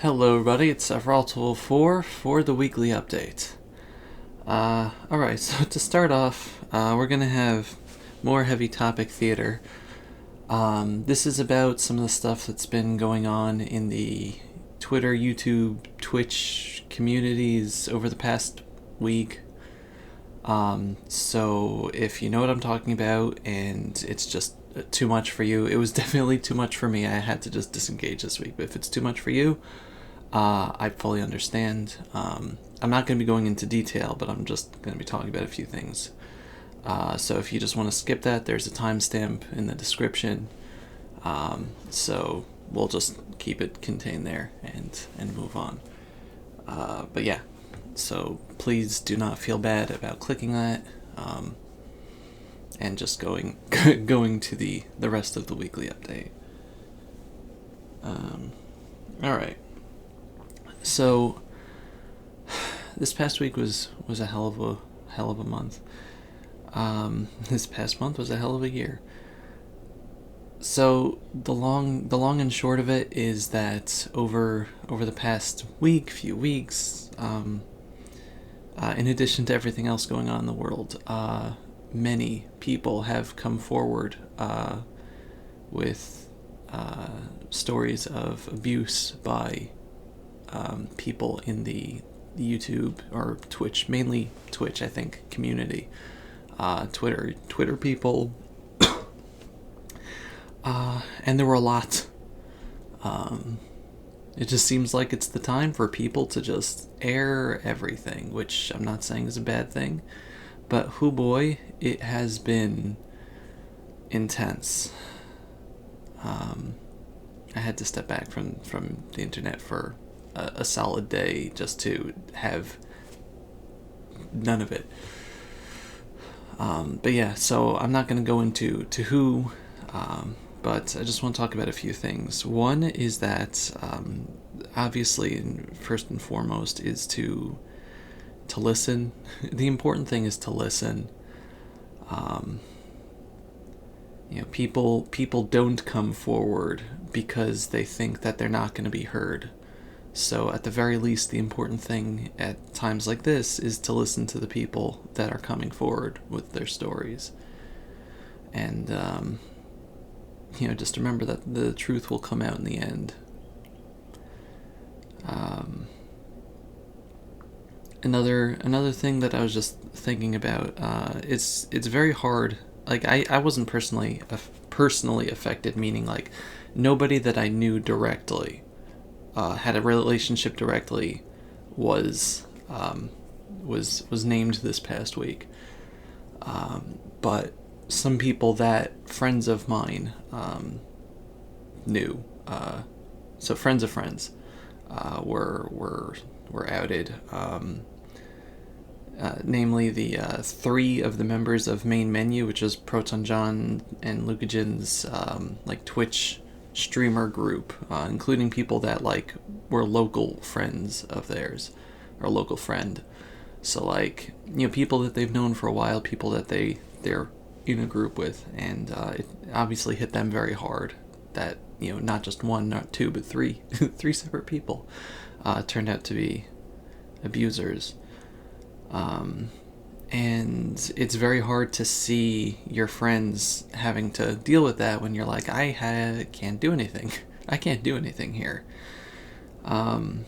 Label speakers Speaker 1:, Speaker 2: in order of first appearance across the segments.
Speaker 1: Hello everybody, it's Zack for the weekly update. Alright, so to start off, we're gonna have more heavy topic theater. This is about some of the stuff that's been going on in the Twitter, YouTube, Twitch communities over the past week. So if you know what I'm talking about and it's just too much for you, it was definitely too much for me. I had to just disengage this week, but if it's too much for you, I fully understand. I'm not going to be going into detail, but I'm just going to be talking about a few things. So if you just want to skip that, there's a timestamp in the description. So we'll just keep it contained there and move on. But yeah, so please do not feel bad about clicking that, and just going to the rest of the weekly update. All right. So this past week was a hell of a month. This past month was a hell of a year. So the long and short of it is that over the past few weeks, in addition to everything else going on in the world, many people have come forward with stories of abuse by people in the YouTube or Twitch, mainly Twitch, I think, community. Twitter people. And there were a lot. It just seems like it's the time for people to just air everything, which I'm not saying is a bad thing, but hoo boy, it has been intense. I had to step back from the internet for a solid day just to have none of it. But yeah, so I'm not going to go into who, but I just want to talk about a few things. One is that obviously, and first and foremost, is to listen. The important thing is to listen. People don't come forward because they think that they're not going to be heard. So at the very least, the important thing at times like this is to listen to the people that are coming forward with their stories. And, just remember that the truth will come out in the end. Another thing that I was just thinking about, it's very hard. Like, I wasn't personally affected, meaning like nobody that I knew directly had a relationship directly was named this past week, but some people that friends of mine knew, so friends of friends, were outed. Namely, the three of the members of Main Menu, which is Proton John and Lucajin's like Twitch streamer group, including people that like were local friends of theirs, or local friend. So like, people that they've known for a while, people that they're in a group with, and it obviously hit them very hard that not just one, not two, but three separate people turned out to be abusers. And it's very hard to see your friends having to deal with that when you're like, I can't do anything. I can't do anything here. And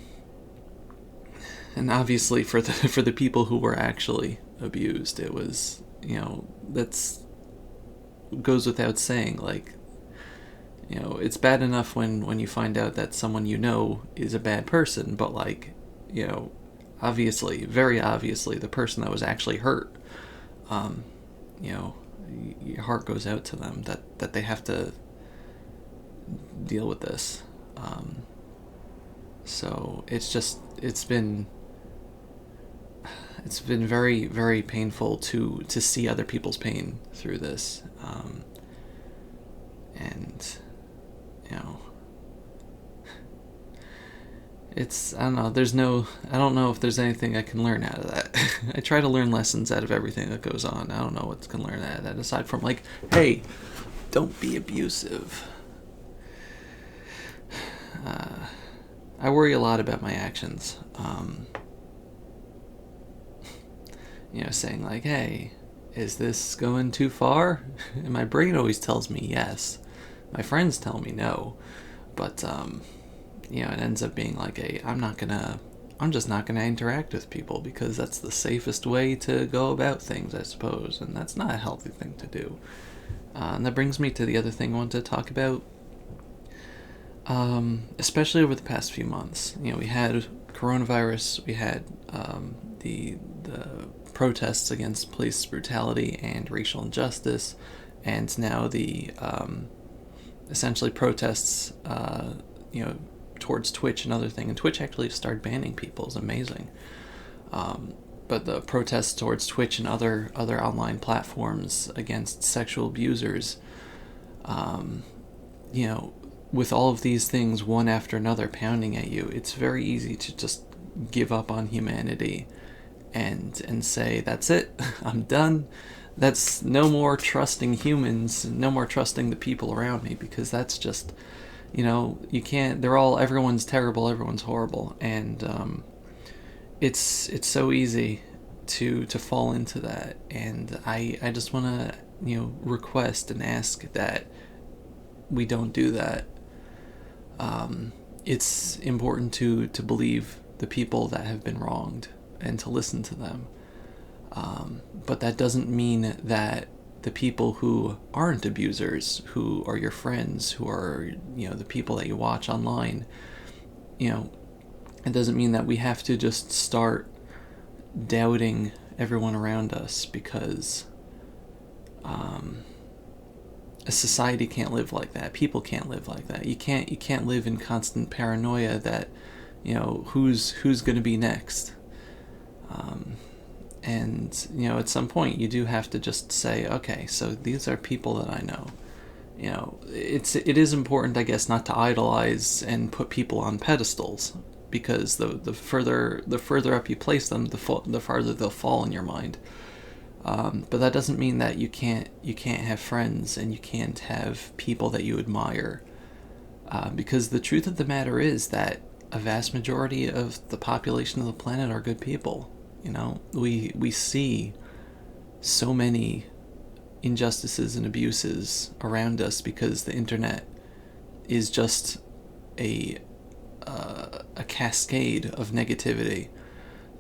Speaker 1: obviously for the people who were actually abused, it was, that's goes without saying. Like, it's bad enough when you find out that someone is a bad person, but like, obviously, very obviously, the person that was actually hurt, your heart goes out to them that they have to deal with this. So it's been very, very painful to see other people's pain through this, and I don't know, I don't know if there's anything I can learn out of that. I try to learn lessons out of everything that goes on. I don't know what I can learn out of that, aside from like, hey, don't be abusive. I worry a lot about my actions. Saying like, hey, is this going too far? And my brain always tells me yes. My friends tell me no. But, it ends up being like I'm just not gonna interact with people because that's the safest way to go about things, I suppose. And that's not a healthy thing to do. And that brings me to the other thing I want to talk about. Especially over the past few months. We had coronavirus, we had the protests against police brutality and racial injustice, and now the essentially protests towards Twitch and other thing. And Twitch actually started banning people. It's amazing. But the protests towards Twitch and other online platforms against sexual abusers, with all of these things one after another pounding at you, it's very easy to just give up on humanity and say, that's it, I'm done. That's no more trusting humans, no more trusting the people around me, because that's just, you can't, everyone's terrible, everyone's horrible, and it's so easy to fall into that. And I just want to, request and ask that we don't do that. It's important to believe the people that have been wronged and to listen to them. But that doesn't mean that the people who aren't abusers, who are your friends, who are, the people that you watch online, it doesn't mean that we have to just start doubting everyone around us, because a society can't live like that. People can't live like that. You can't live in constant paranoia that, who's going to be next. And at some point you do have to just say, okay, so these are people that I know. It is important, I guess, not to idolize and put people on pedestals, because the further up you place them, the farther they'll fall in your mind. But that doesn't mean that you can't have friends and you can't have people that you admire, because the truth of the matter is that a vast majority of the population of the planet are good people. We see so many injustices and abuses around us because the internet is just a cascade of negativity.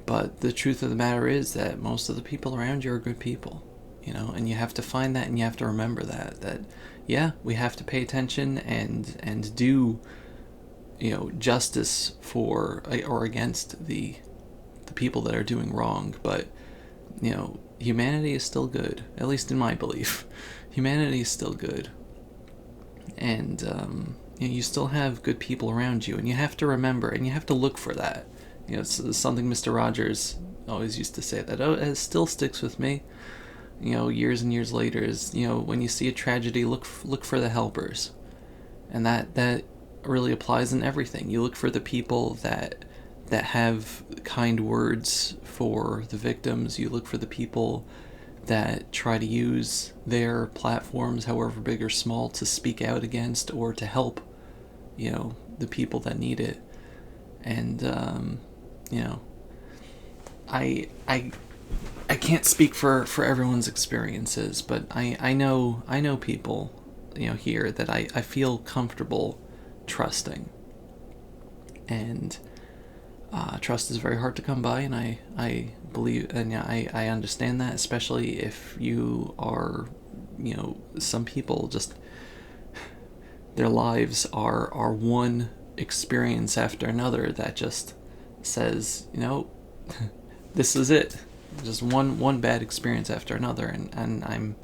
Speaker 1: But the truth of the matter is that most of the people around you are good people, and you have to find that, and you have to remember that yeah, we have to pay attention and do, justice for or against the people that are doing wrong. But, humanity is still good, at least in my belief. Humanity is still good. And, you still have good people around you, and you have to remember, and you have to look for that. It's something Mr. Rogers always used to say that it still sticks with me. Years and years later, is when you see a tragedy, look for the helpers, and that really applies in everything. You look for the people that have kind words for the victims. You look for the people that try to use their platforms, however big or small, to speak out against or to help, the people that need it. And I can't speak for everyone's experiences, but I know people, here that I feel comfortable trusting. And trust is very hard to come by, and I believe, and I understand that, especially if you are, some people just, their lives are one experience after another that just says, this is it. Just one bad experience after another, and I'm,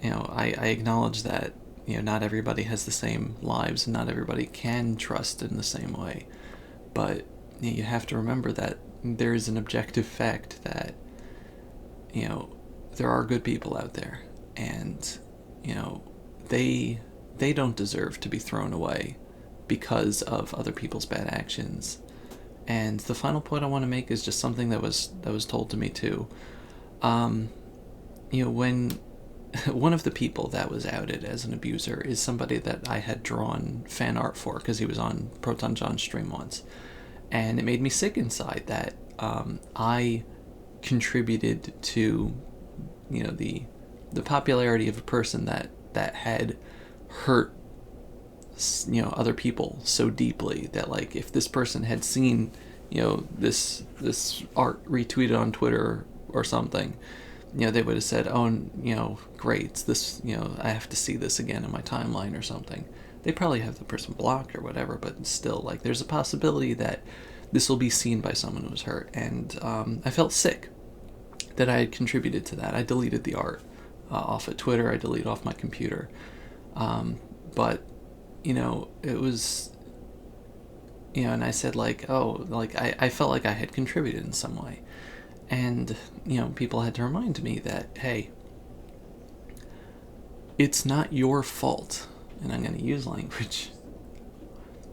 Speaker 1: I acknowledge that, not everybody has the same lives, and not everybody can trust in the same way. But you have to remember that there is an objective fact that, there are good people out there, and, they don't deserve to be thrown away because of other people's bad actions. And the final point I want to make is just something that was told to me too. When one of the people that was outed as an abuser is somebody that I had drawn fan art for because he was on Proton John's stream once. And it made me sick inside that I contributed to, the popularity of a person that had hurt, other people so deeply that, like, if this person had seen, this art retweeted on Twitter or something, they would have said, oh, great, it's this, I have to see this again in my timeline or something. They probably have the person blocked or whatever, but still, like, there's a possibility that this will be seen by someone who was hurt. And I felt sick that I had contributed to that. I deleted the art off of Twitter. I deleted off my computer. But, it was, and I said, like, oh, like, I felt like I had contributed in some way. And, people had to remind me that, hey, it's not your fault, and I'm going to use language,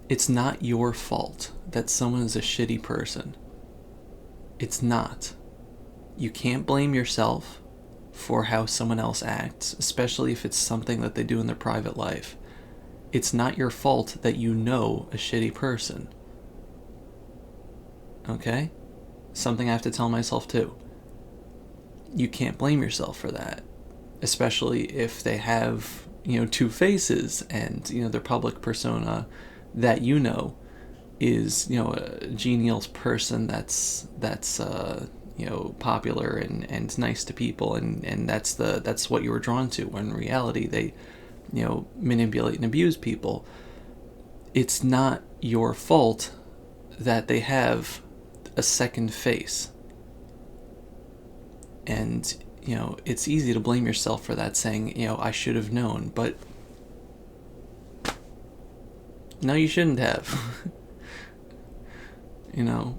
Speaker 1: it's not your fault that someone is a shitty person. It's not. You can't blame yourself for how someone else acts, especially if it's something that they do in their private life. It's not your fault that you know a shitty person. Okay? Something I have to tell myself too. You can't blame yourself for that, especially if they have, two faces and, their public persona that is, a genial person that's popular and nice to people, and that's what you were drawn to, when in reality they, manipulate and abuse people. It's not your fault that they have a second face. And, it's easy to blame yourself for that, saying, I should have known, but no, you shouldn't have. You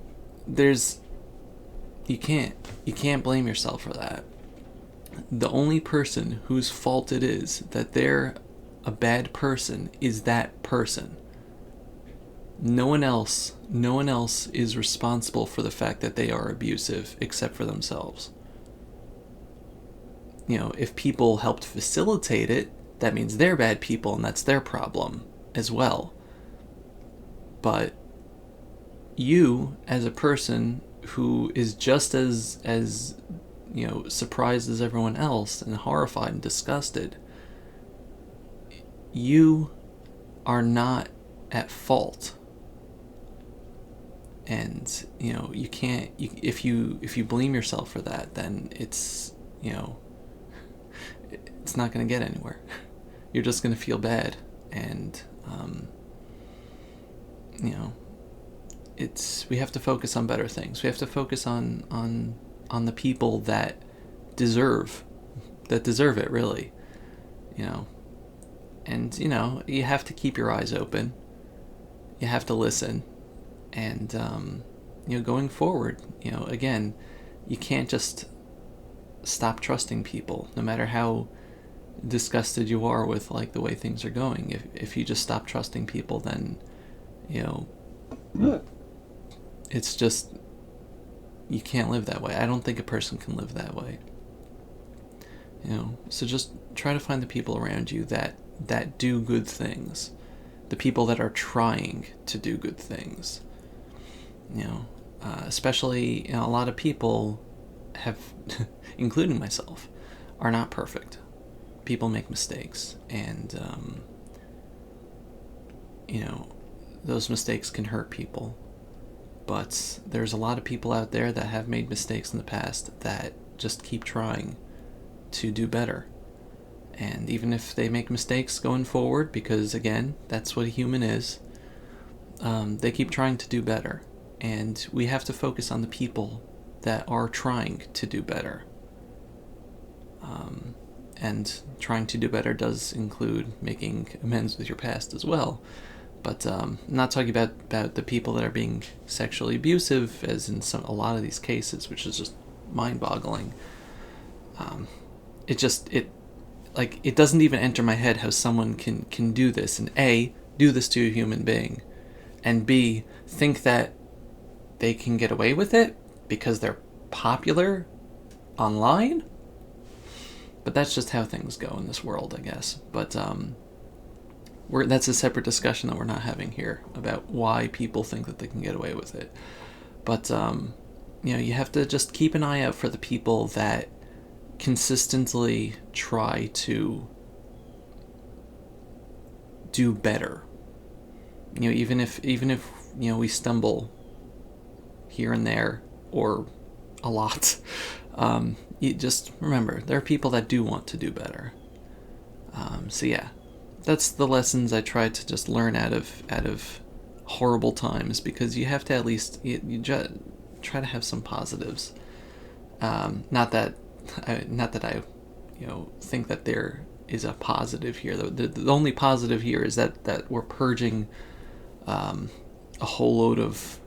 Speaker 1: can't blame yourself for that. The only person whose fault it is that they're a bad person is that person. No one else is responsible for the fact that they are abusive except for themselves. If people helped facilitate it, that means they're bad people and that's their problem as well. But you, as a person who is just as surprised as everyone else and horrified and disgusted, you are not at fault. And you can't, if you blame yourself for that, then it's it's not going to get anywhere. You're just going to feel bad, and we have to focus on better things. We have to focus on the people that deserve it, really. And you have to keep your eyes open. You have to listen, and going forward, again, you can't just stop trusting people, no matter how disgusted you are with, like, the way things are going. If you just stop trusting people, then it's just, you can't live that way. I don't think a person can live that way. So just try to find the people around you that do good things, the people that are trying to do good things. Especially, a lot of people have, including myself, are not perfect. People make mistakes, and those mistakes can hurt people. But there's a lot of people out there that have made mistakes in the past that just keep trying to do better. And even if they make mistakes going forward, because again, that's what a human is, they keep trying to do better. And we have to focus on the people that are trying to do better. And trying to do better does include making amends with your past as well. But I'm not talking about the people that are being sexually abusive, as in a lot of these cases, which is just mind-boggling. It doesn't even enter my head how someone can do this, and A, do this to a human being, and B, think that they can get away with it because they're popular online. But that's just how things go in this world, I guess. But that's a separate discussion that we're not having here about why people think that they can get away with it. But you have to just keep an eye out for the people that consistently try to do better. Even if we stumble here and there, or a lot, you just remember there are people that do want to do better. So yeah, that's the lessons I try to just learn out of horrible times, because you have to at least you just try to have some positives. Not that I think that there is a positive here. The only positive here is that we're purging a whole load of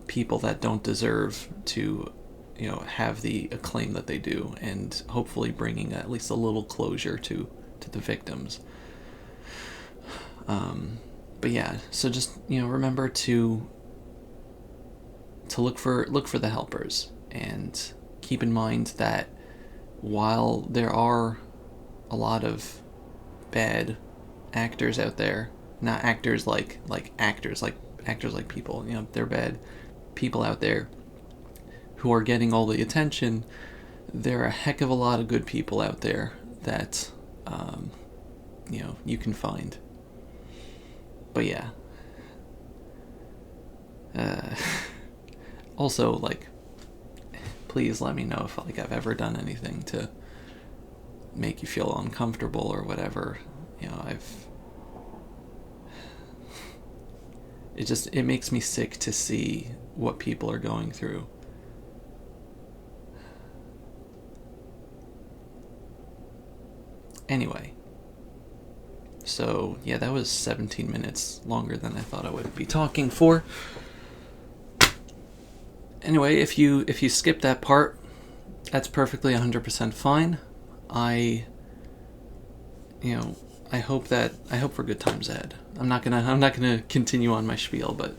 Speaker 1: people that don't deserve to have the acclaim that they do, and hopefully bringing at least a little closure to the victims. But yeah, so just remember to look for the helpers, and keep in mind that while there are a lot of bad actors out there, not actors like actors, like actors like people, they're bad people out there who are getting all the attention, there are a heck of a lot of good people out there that you can find. But yeah, also, please let me know if I've ever done anything to make you feel uncomfortable or whatever. It makes me sick to see what people are going through. Anyway, so yeah, that was 17 minutes longer than I thought I would be talking for. Anyway, if you skip that part, that's perfectly 100% fine. I hope for good times ahead. I'm not gonna continue on my spiel, but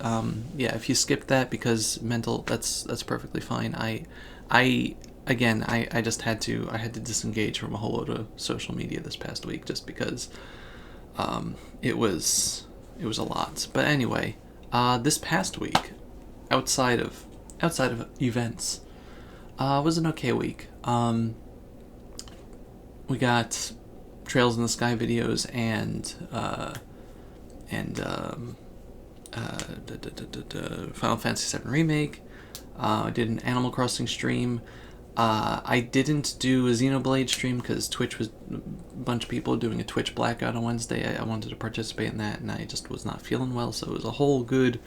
Speaker 1: yeah, if you skip that because mental, that's perfectly fine. I just had to disengage from a whole load of social media this past week, just because it was a lot. But anyway, this past week, outside of events, was an okay week. We got Trails in the Sky videos and Final Fantasy VII Remake. I did an Animal Crossing stream. I didn't do a Xenoblade stream because Twitch was a bunch of people doing a Twitch blackout on Wednesday. I wanted to participate in that, and I just was not feeling well, so it was a whole good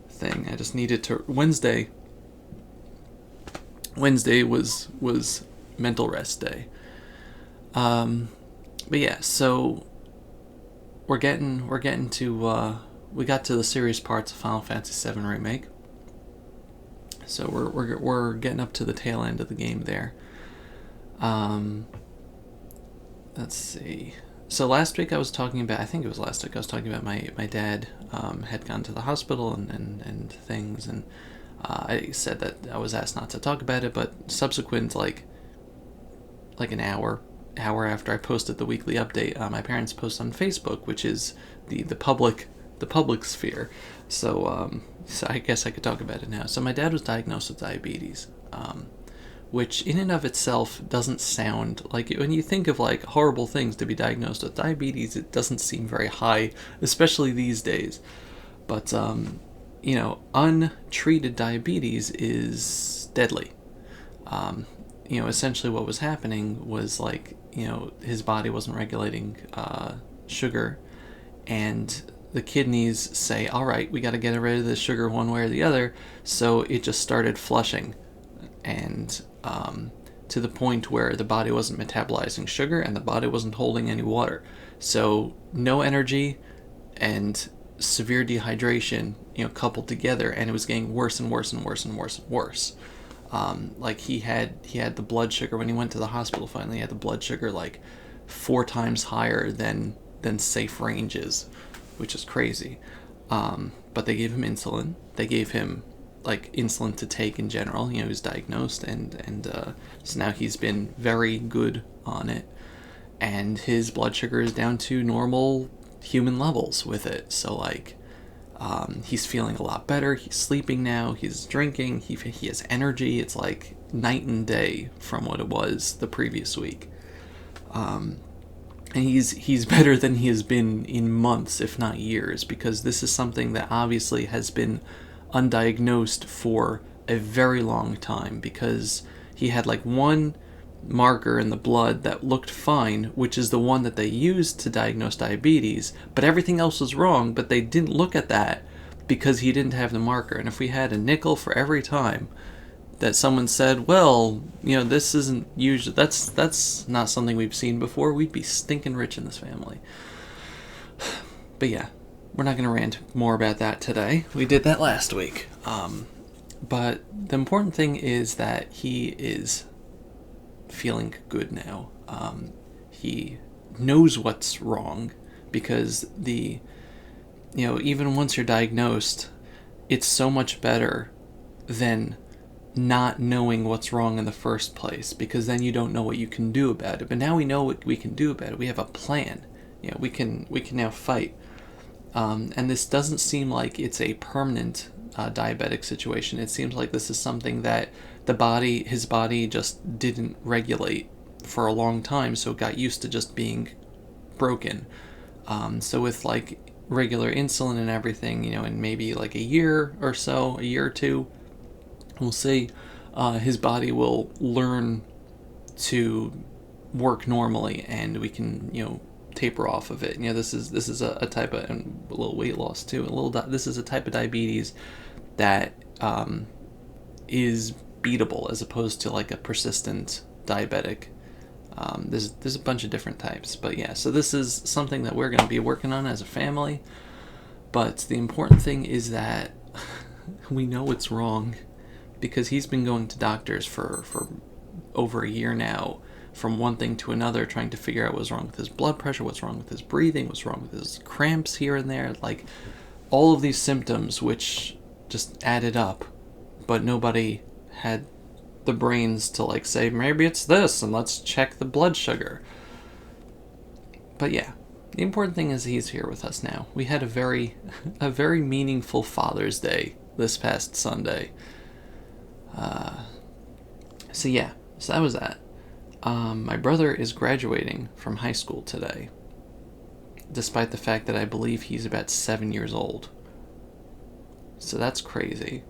Speaker 1: thing. I just needed to... Wednesday was mental rest day. But yeah, so we got to the serious parts of Final Fantasy VII Remake. So we're getting up to the tail end of the game there. Let's see. So last week I was talking about, my dad had gone to the hospital and things, and I said that I was asked not to talk about it, but subsequent, like an hour after I posted the weekly update, my parents posted on Facebook, which is the public sphere. So I guess I could talk about it now. So my dad was diagnosed with diabetes, which in and of itself doesn't sound like, when you think of horrible things to be diagnosed with diabetes, it doesn't seem very high, especially these days. But untreated diabetes is deadly. Essentially what was happening was his body wasn't regulating sugar, and the kidneys say, all right, we got to get rid of this sugar one way or the other, so it just started flushing, and to the point where the body wasn't metabolizing sugar and the body wasn't holding any water, so no energy and severe dehydration coupled together, and it was getting worse and worse and worse and worse and worse. He had the blood sugar when he went to the hospital. Finally, he had the blood sugar 4 times higher than safe ranges, which is crazy. But they gave him insulin. They gave him like insulin to take in general. He was diagnosed, and so now he's been very good on it, and his blood sugar is down to normal human levels with it. So like, he's feeling a lot better. He's sleeping now. He's drinking. He has energy. It's like night and day from what it was the previous week. And he's better than he has been in months, if not years, because this is something that obviously has been undiagnosed for a very long time, because he had like one marker in the blood that looked fine, which is the one that they used to diagnose diabetes, but everything else was wrong, but they didn't look at that because he didn't have the marker. And if we had a nickel for every time that someone said, well, this isn't usually, that's not something we've seen before, we'd be stinking rich in this family. But yeah, we're not going to rant more about that today. We did that last week. But the important thing is that he is feeling good now. He knows what's wrong, because even once you're diagnosed, it's so much better than not knowing what's wrong in the first place, because then you don't know what you can do about it. But now we know what we can do about it. We have a plan. We can now fight. And this doesn't seem like it's a permanent diabetic situation. It seems like this is something that his body just didn't regulate for a long time, so it got used to just being broken. So with like regular insulin and everything, in maybe like a year or two, we'll see, his body will learn to work normally, and we can, taper off of it. This is a type of, and a little weight loss too. This is a type of diabetes that is beatable, as opposed to like a persistent diabetic. There's a bunch of different types, but yeah. So this is something that we're going to be working on as a family. But the important thing is that we know it's wrong, because he's been going to doctors for over a year now, from one thing to another, trying to figure out what's wrong with his blood pressure, what's wrong with his breathing, what's wrong with his cramps here and there, like all of these symptoms which just added up, but nobody had the brains to like say, maybe it's this, and let's check the blood sugar. But yeah, the important thing is he's here with us now. We had a very meaningful Father's Day this past Sunday. So that was that. My brother is graduating from high school today, despite the fact that I believe he's about 7 years old. So that's crazy.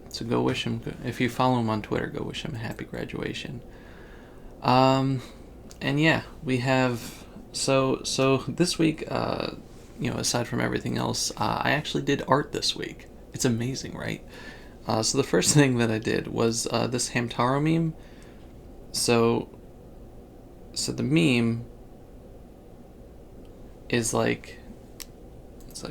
Speaker 1: So go wish him, if you follow him on Twitter, go wish him a happy graduation. And yeah, we have, so this week, aside from everything else, I actually did art this week. It's amazing, right? So the first thing that I did was this Hamtaro meme. So the meme is like, it's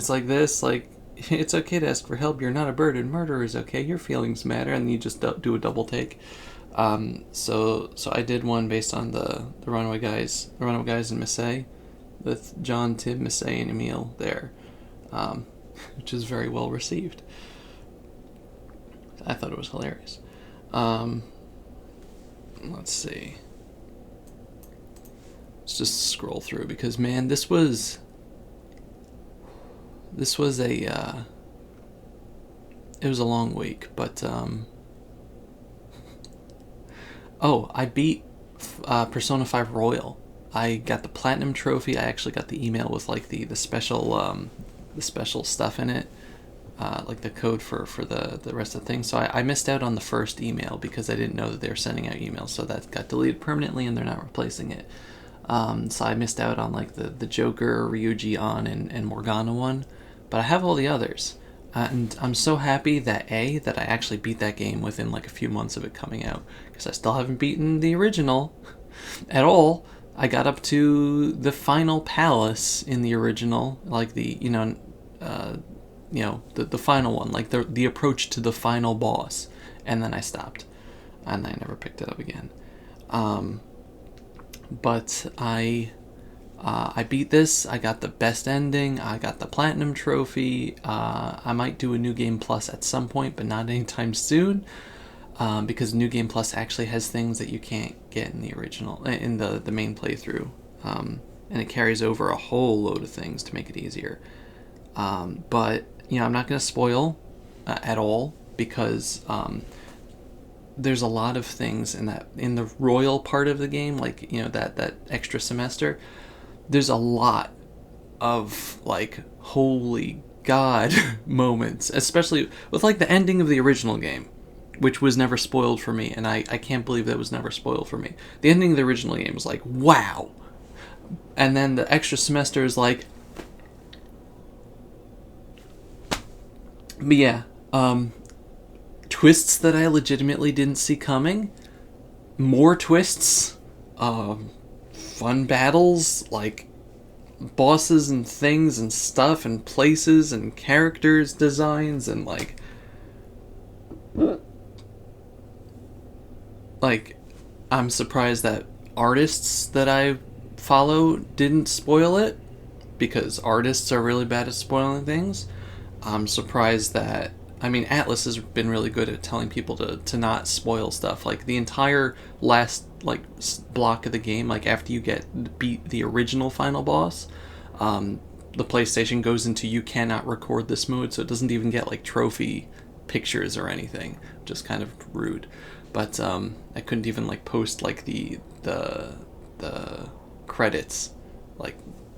Speaker 1: like this, like, it's okay to ask for help, you're not a bird, and murder is okay, your feelings matter, and you just do a double take. So I did one based on the Runaway Guys in Marseille, with John, Tim, Marseille, and Emile there, which is very well received. I thought it was hilarious. Let's see. Let's just scroll through, because man, this was a it was a long week, but I beat Persona 5 Royal. I got the platinum trophy. I actually got the email with like the special stuff in it, like the code for the rest of the thing. So I missed out on the first email because I didn't know that they were sending out emails. So that got deleted permanently, and they're not replacing it. So I missed out on like the Joker, Ryuji, An, and Morgana one. But I have all the others. And I'm so happy that I actually beat that game within like a few months of it coming out, because I still haven't beaten the original at all. I got up to the final palace in the original, like the final one, like the approach to the final boss, and then I stopped, and I never picked it up again. But I I beat this. I got the best ending. I got the platinum trophy. I might do a New Game Plus at some point, but not anytime soon, because New Game Plus actually has things that you can't get in the original, in the main playthrough, and it carries over a whole load of things to make it easier. But I'm not going to spoil at all, because there's a lot of things in the royal part of the game, like that extra semester. There's a lot of like holy god moments, especially with like the ending of the original game, which was never spoiled for me, and I can't believe that was never spoiled for me. The ending of the original game was like, wow. And then the extra semester is like, but yeah, twists that I legitimately didn't see coming, more twists, fun battles, like bosses and things and stuff and places and characters designs, and like I'm surprised that artists that I follow didn't spoil it, because artists are really bad at spoiling things. I'm surprised that, Atlas has been really good at telling people to not spoil stuff. Like the entire last block of the game, like after you beat the original final boss, the PlayStation goes into you cannot record this mode, so it doesn't even get like trophy pictures or anything, which is kind of rude. But I couldn't even like post like the credits,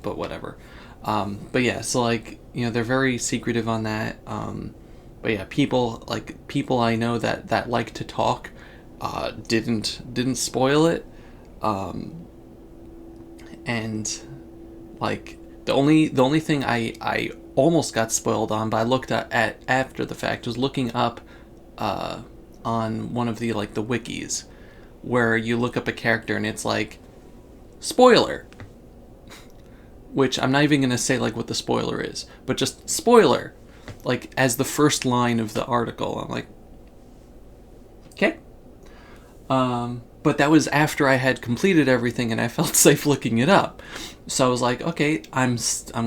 Speaker 1: but whatever. But yeah, so like they're very secretive on that. But yeah, people I know that like to talk didn't spoil it, and like the only thing I almost got spoiled on, but I looked at after the fact, was looking up on one of the the wikis, where you look up a character and it's like spoiler, which I'm not even gonna say like what the spoiler is, but just spoiler, like as the first line of the article. I'm like, okay. But that was after I had completed everything and I felt safe looking it up. So I was like, okay, I'm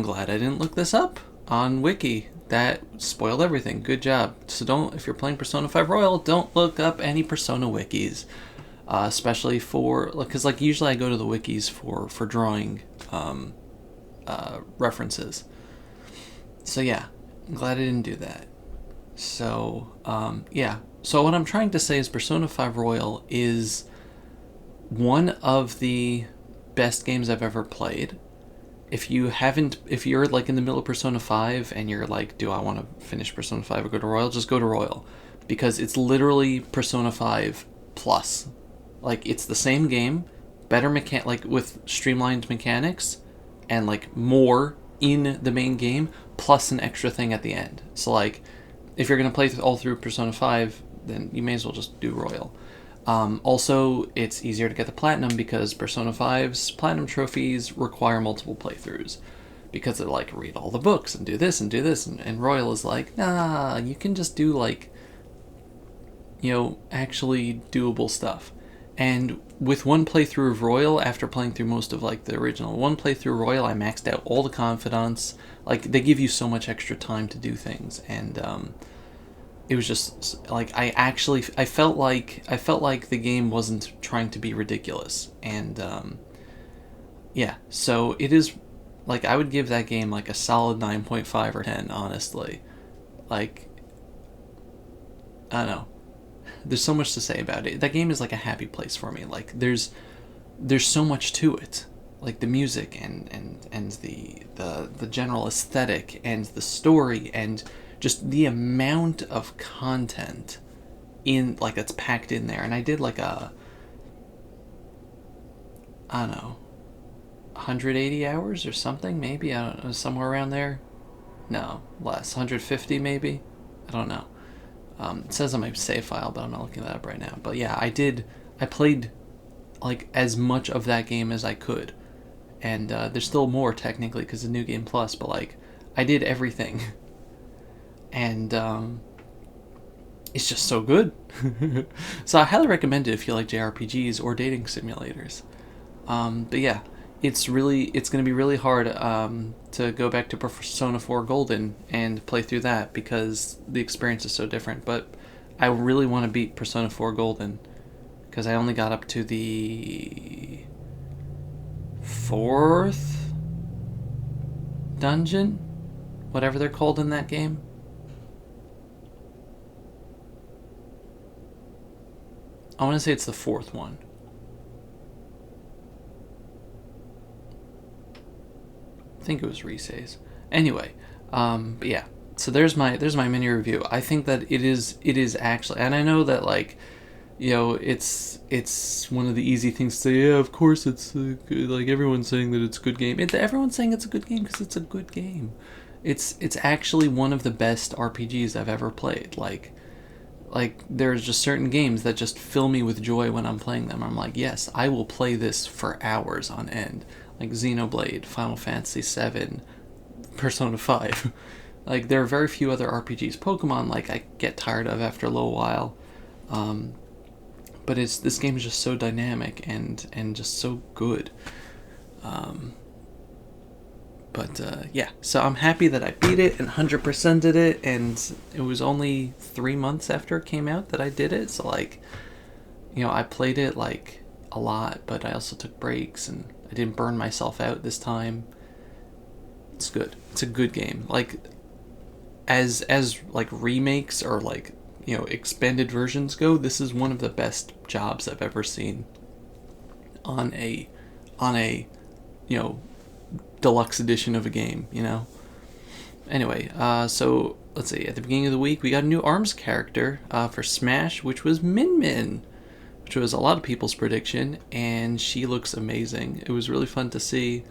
Speaker 1: glad I didn't look this up on Wiki. That spoiled everything. Good job. So if you're playing Persona 5 Royal, don't look up any Persona wikis, especially because usually I go to the wikis for drawing references. So yeah, I'm glad I didn't do that. So yeah. So what I'm trying to say is Persona 5 Royal is one of the best games I've ever played. If you're in the middle of Persona 5 and you're like, do I want to finish Persona 5 or go to Royal? Just go to Royal, because it's literally Persona 5 plus. It's the same game, better with streamlined mechanics, and more in the main game, plus an extra thing at the end. So if you're gonna play all through Persona 5, then you may as well just do Royal. Also, it's easier to get the Platinum, because Persona 5's Platinum trophies require multiple playthroughs, because they're read all the books and do this, and Royal is nah, you can just do actually doable stuff. And with one playthrough of Royal, after playing through most of the original, one playthrough of Royal, I maxed out all the confidants. They give you so much extra time to do things, and it was just I felt like the game wasn't trying to be ridiculous, and yeah, so it is I would give that game a solid 9.5 or 10, honestly. I don't know. There's so much to say about it. That game is a happy place for me. There's so much to it. The music and the general aesthetic and the story and just the amount of content in that's packed in there. And I did I don't know, 180 hours or something, maybe. I don't know, somewhere around there. No, less, 150 maybe. I don't know. It says on my save file, but I'm not looking that up right now. But yeah, I played as much of that game as I could, and there's still more technically because of New Game Plus, but I did everything. And it's just so good. So I highly recommend it if you like JRPGs or dating simulators. But yeah, it's going to be really hard to go back to Persona 4 Golden and play through that because the experience is so different. But I really want to beat Persona 4 Golden because I only got up to the 4th dungeon, whatever they're called in that game. I want to say it's the 4th one. I think it was Rise's. Anyway, but yeah. So there's my mini review. I think that it is actually, and I know that like, you know, it's one of the easy things to say. Yeah, of course it's good. Like everyone's saying that it's a good game. Everyone's saying it's a good game because it's a good game. It's actually one of the best RPGs I've ever played. Like there's just certain games that just fill me with joy when I'm playing them. I'm like, yes, I will play this for hours on end. Like Xenoblade, Final Fantasy VII, Persona 5. Like there are very few other RPGs. Pokemon, like I get tired of after a little while. But this game is just so dynamic and just so good. Yeah, so I'm happy that I beat it and 100%ed it, and it was only 3 months after it came out that I did it. So like, you know, I played it like a lot, but I also took breaks and I didn't burn myself out this time. It's good. It's a good game. Like as like remakes or like, you know, expanded versions go, this is one of the best jobs I've ever seen on a you know, deluxe edition of a game, you know. Anyway, so let's see, at the beginning of the week we got a new ARMS character for Smash, which was Min Min, which was a lot of people's prediction, and she looks amazing. It was really fun to see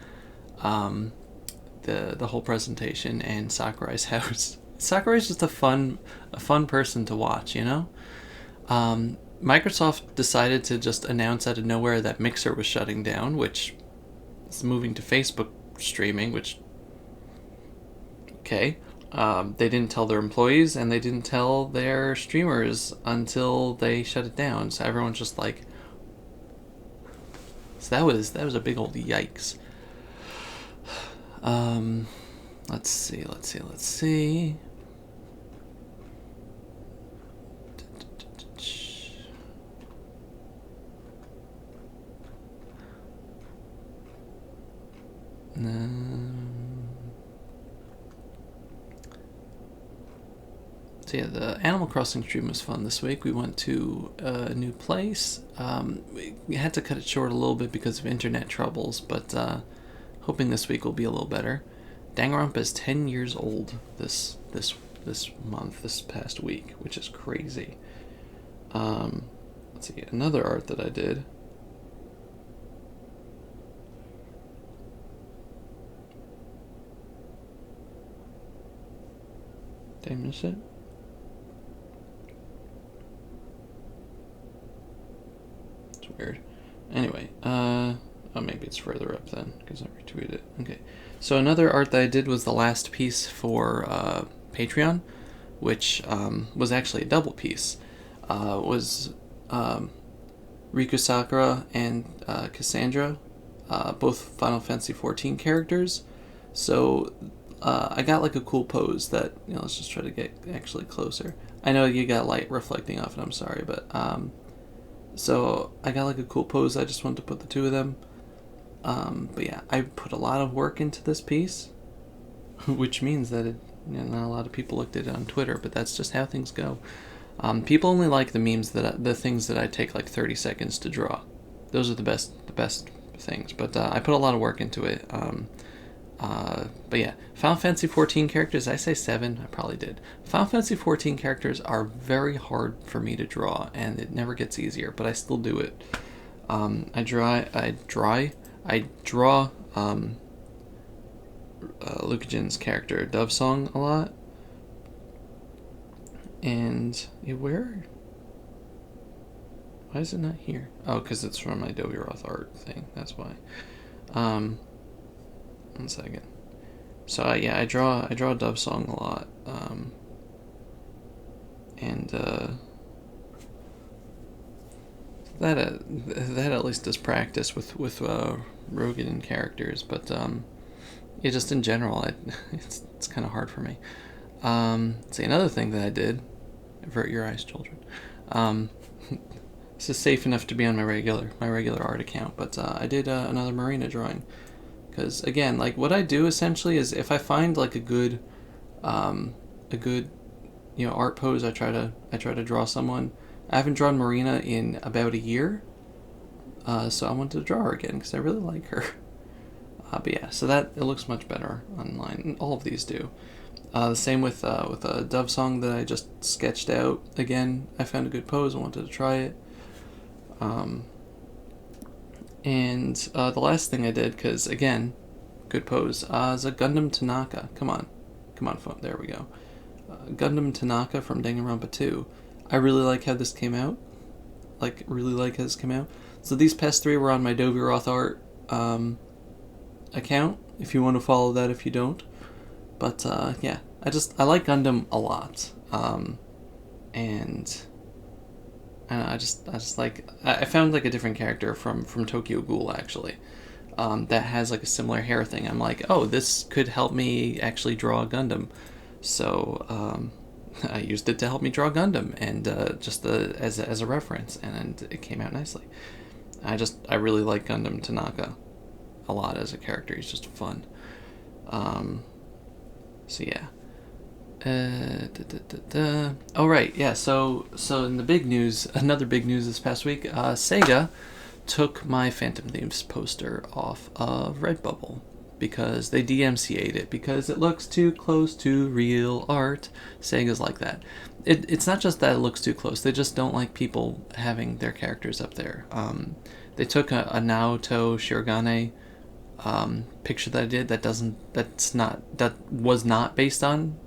Speaker 1: the whole presentation and Sakurai's house. Sakurai's just a fun person to watch, you know. Microsoft decided to just announce out of nowhere that Mixer was shutting down, which is moving to Facebook streaming, which okay. They didn't tell their employees and they didn't tell their streamers until they shut it down. So everyone's just like, so that was a big old yikes. Let's see. So yeah, the Animal Crossing stream was fun this week. We went to a new place. We had to cut it short a little bit because of internet troubles, but hoping this week will be a little better. Danganronpa is 10 years old this month, this past week, which is crazy. Let's see, another art that I did. Did I miss it? It's weird. Anyway, oh, maybe it's further up then, because I retweeted it. Okay. So another art that I did was the last piece for Patreon, which was actually a double piece. Was Riku Sakura and Cassandra, both Final Fantasy XIV characters. So I got like a cool pose that, you know, let's just try to get actually closer. I know you got light reflecting off it, I'm sorry, but so I got like a cool pose. I just wanted to put the two of them. But yeah, I put a lot of work into this piece, which means that not a lot of people looked at it on Twitter, but that's just how things go. People only like the memes the things that I take like 30 seconds to draw. Those are the best things. But I put a lot of work into it. But yeah, Final Fantasy XIV characters, I say 7, I probably did. Final Fantasy XIV characters are very hard for me to draw, and it never gets easier, but I still do it. I draw Lucajin's character, Dove Song, a lot. And why is it not here? Oh, because it's from my Adobe Roth art thing, that's why. 1 second. So yeah, I draw Dove Song a lot, that at least is practice with Rogan characters, but yeah, just in general, it's kind of hard for me. See, another thing that I did, avert your eyes, children. This is safe enough to be on my regular art account, but I did another marina drawing, because again, like what I do essentially is if I find like a good art pose, I try to draw someone. I haven't drawn Marina in about a year, so I wanted to draw her again because I really like her. But yeah, so that it looks much better online. All of these do. The same with a Dove song that I just sketched out. Again, I found a good pose. I wanted to try it. And the last thing I did, because again, good pose, is a Gundam Tanaka. Come on, phone. There we go. Gundam Tanaka from Danganronpa 2. I really like how this came out. So these past three were on my Dovey Roth Art account, if you want to follow that, if you don't. But yeah, I like Gundam a lot. And I just like, I found like a different character from Tokyo Ghoul actually, that has like a similar hair thing. I'm like, oh, this could help me actually draw a Gundam. So I used it to help me draw Gundam, and just as a reference, and it came out nicely. I really like Gundam Tanaka a lot as a character. He's just fun. So yeah. Oh right, yeah. So in the big news, another big news this past week, Sega took my Phantom Thieves poster off of Redbubble because they DMCA'd it because it looks too close to real art. Sega's like that. It's not just that it looks too close. They just don't like people having their characters up there. They took a Naoto Shirogane picture that I did that was not based on,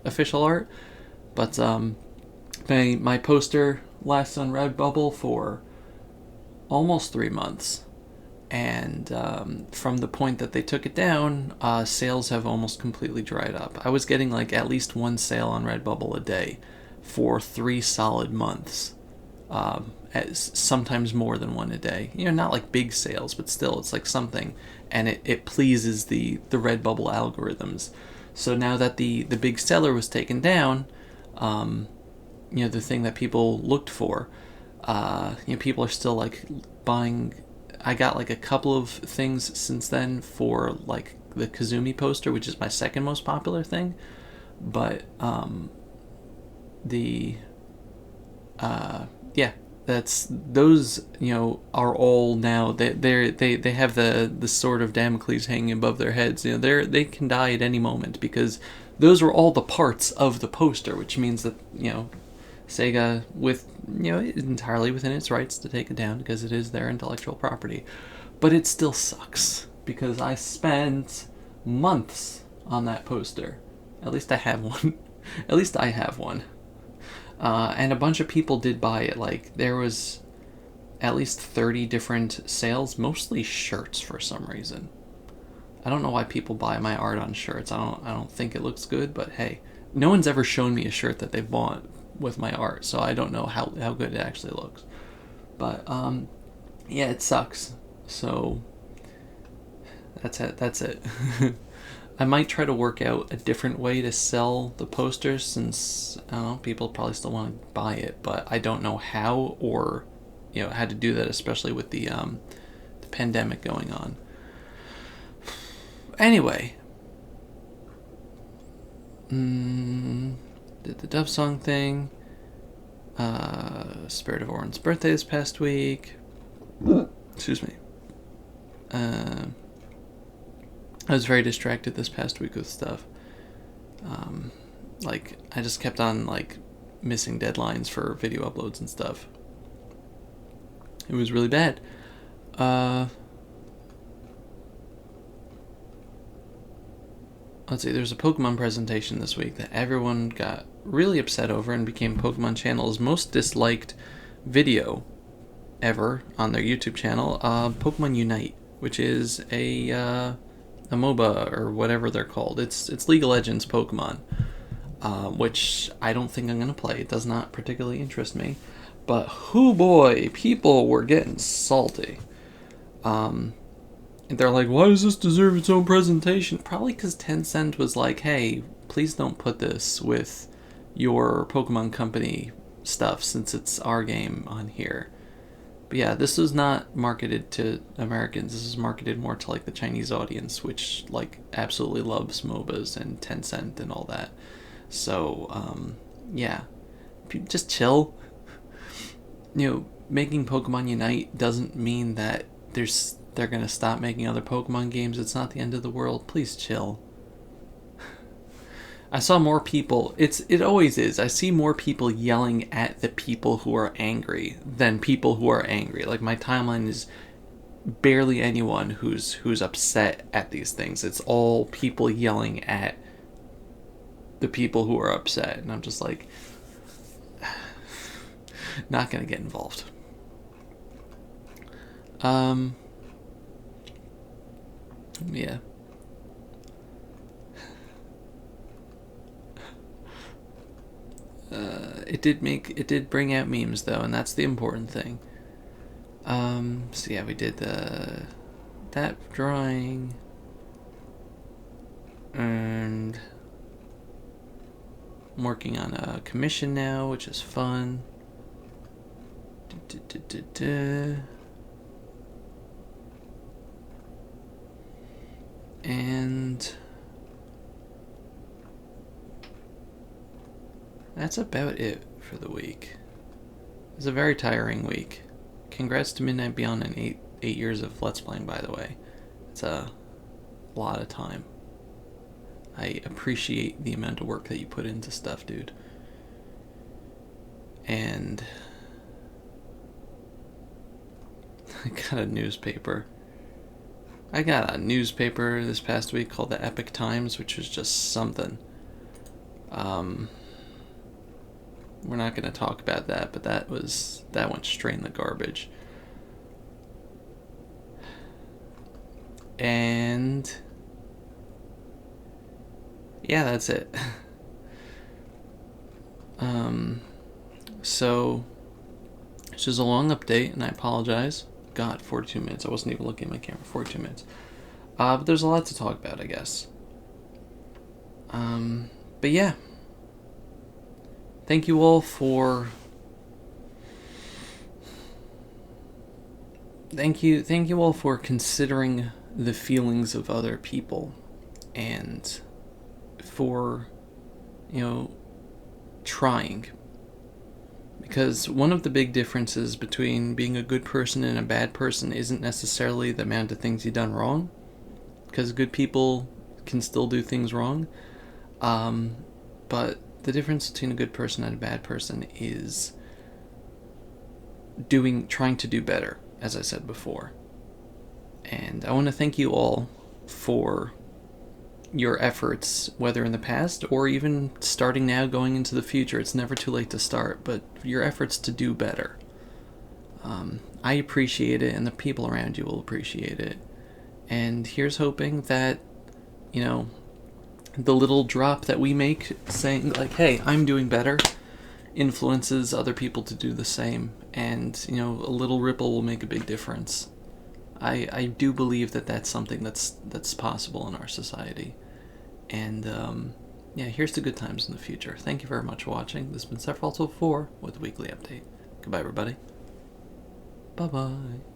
Speaker 1: official art, but my poster lasts on Redbubble for almost 3 months. And from the point that they took it down, sales have almost completely dried up. I was getting like at least one sale on Redbubble a day for 3 solid months. Sometimes more than one a day. Not like big sales, but still, it's like something. And it pleases the Redbubble algorithms. So now that the big seller was taken down, the thing that people looked for, people are still like buying. I got like a couple of things since then for like the Kazumi poster, which is my second most popular thing, but that's those are all now they have the sword of Damocles hanging above their heads. They can die at any moment because those were all the parts of the poster, which means that Sega, with entirely within its rights to take it down because it is their intellectual property. But it still sucks because I spent months on that poster. At least I have one. And a bunch of people did buy it. Like, there was at least 30 different sales, mostly shirts for some reason. I don't know why people buy my art on shirts. I don't think it looks good, but hey, no one's ever shown me a shirt that they bought with my art, so I don't know how good it actually looks. But yeah, it sucks. So that's it. I might try to work out a different way to sell the posters, since I don't know, people probably still want to buy it, but I don't know how, or how to do that, especially with the pandemic going on. Anyway, did the Dove song thing. Spirit of Auron's birthday this past week. Excuse me. I was very distracted this past week with stuff. I just kept on missing deadlines for video uploads and stuff. It was really bad. Let's see, there's a Pokemon presentation this week that everyone got really upset over and became Pokemon Channel's most disliked video ever on their YouTube channel. Pokemon Unite, which is a MOBA or whatever they're called. It's League of Legends Pokemon, which I don't think I'm going to play. It does not particularly interest me. But whoo boy, people were getting salty. And they're like, why does this deserve its own presentation? Probably because Tencent was like, hey, please don't put this with your Pokemon Company stuff since it's our game on here. But yeah, this was not marketed to Americans. This is marketed more to like the Chinese audience, which like absolutely loves MOBAs and Tencent and all that. So yeah, just chill. Making Pokemon Unite doesn't mean that they're gonna stop making other Pokemon games. It's not the end of the world. Please chill. I saw more people. It always is. I see more people yelling at the people who are angry than people who are angry. Like my timeline is barely anyone who's upset at these things. It's all people yelling at the people who are upset, and I'm just like, not gonna get involved. Yeah. It did bring out memes though, and that's the important thing. So yeah, we did that drawing, and I'm working on a commission now, which is fun. And that's about it for the week. It was a very tiring week. Congrats to Midnight Beyond and 8 years of Let's Playing, by the way. It's a lot of time. I appreciate the amount of work that you put into stuff, dude. And I got a newspaper. I got a newspaper this past week called the Epic Times, which was just something. We're not going to talk about that, but that went straight in the garbage. And yeah, that's it. So this is a long update, and I apologize. God, 42 minutes. I wasn't even looking at my camera. 42 minutes. But there's a lot to talk about, I guess. But yeah. Thank you all for... Thank you all for considering the feelings of other people. And for, trying. Because one of the big differences between being a good person and a bad person isn't necessarily the amount of things you've done wrong. Because good people can still do things wrong. But the difference between a good person and a bad person is trying to do better, as I said before. And I want to thank you all for your efforts, whether in the past or even starting now going into the future. It's never too late to start, but your efforts to do better. I appreciate it, and the people around you will appreciate it. And here's hoping that, the little drop that we make saying, like, hey, I'm doing better, influences other people to do the same. And, a little ripple will make a big difference. I do believe that that's something that's possible in our society. And, yeah, here's to good times in the future. Thank you very much for watching. This has been Sephiroth 4 with a weekly update. Goodbye, everybody. Bye-bye.